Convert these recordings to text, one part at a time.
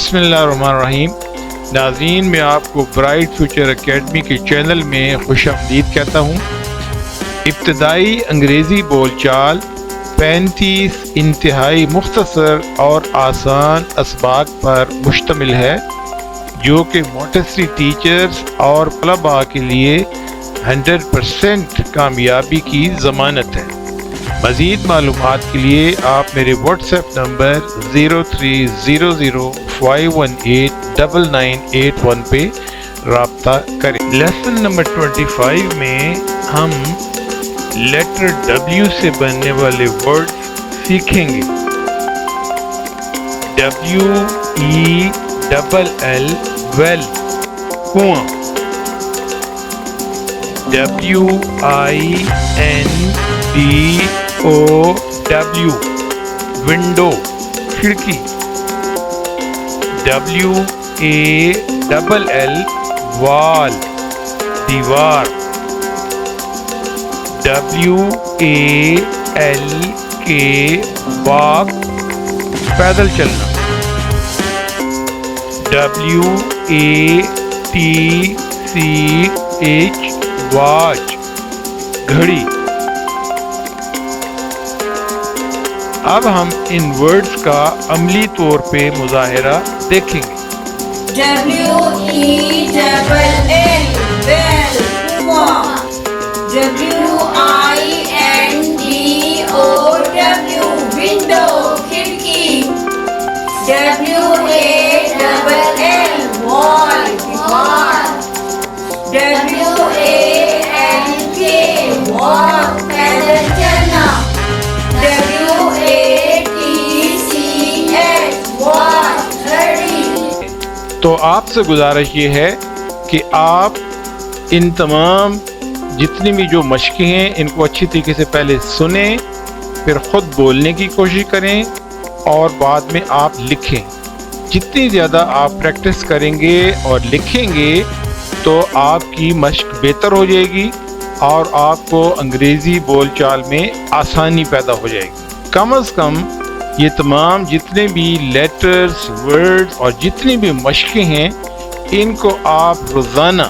بسم اللہ الرحمن الرحیم۔ ناظرین، میں آپ کو برائٹ فیوچر اکیڈمی کے چینل میں خوش آمدید کہتا ہوں۔ ابتدائی انگریزی بول چال 35 انتہائی مختصر اور آسان اسباق پر مشتمل ہے، جو کہ مونٹیسری ٹیچرز اور طلباء کے لیے 100% کامیابی کی ضمانت ہے۔ مزید معلومات کے لیے آپ میرے واٹس ایپ نمبر 0300518991 پہ رابطہ کریں۔ لیسن نمبر 25 میں ہم لیٹر W سے بننے والے ورڈ سیکھیں گے۔ WELL ویل کنواں، WINDOW ونڈو کھڑکی، WALL وال دیوار، WALK واک پیدل چلنا، WATCH واچ گھڑی۔ اب ہم ان ورڈز کا عملی طور پہ مظاہرہ دیکھیں گے۔ WELL ویل کنواں، WINDOW ونڈو کھڑکی، WALL وال دیوار، WALK واک پیدل چلنا، WATCH واچ گھڑی۔ تو آپ سے گزارش یہ ہے کہ آپ ان تمام جتنی بھی جو مشقیں ہیں ان کو اچھی طریقے سے پہلے سنیں، پھر خود بولنے کی کوشش کریں اور بعد میں آپ لکھیں۔ جتنی زیادہ آپ پریکٹس کریں گے اور لکھیں گے تو آپ کی مشق بہتر ہو جائے گی اور آپ کو انگریزی بول چال میں آسانی پیدا ہو جائے گی۔ کم از کم یہ تمام جتنے بھی لیٹرز، ورڈز اور جتنی بھی مشقیں ہیں ان کو آپ روزانہ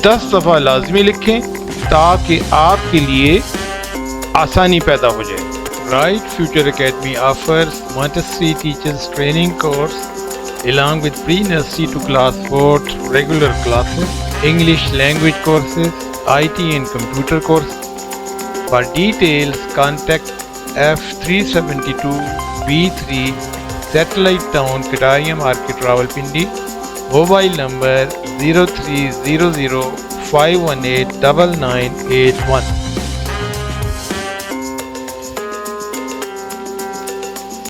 10 دفعہ لازمی لکھیں تاکہ آپ کے لیے آسانی پیدا ہو جائے۔ Bright Future Academy offers Montessori teachers training course along with pre-nursery to class 4 regular classes, English language courses, IT and computer courses. For details, contact F372B3 Satellite Town, Kataria Market, Rawalpindi. Mobile number 030051899881.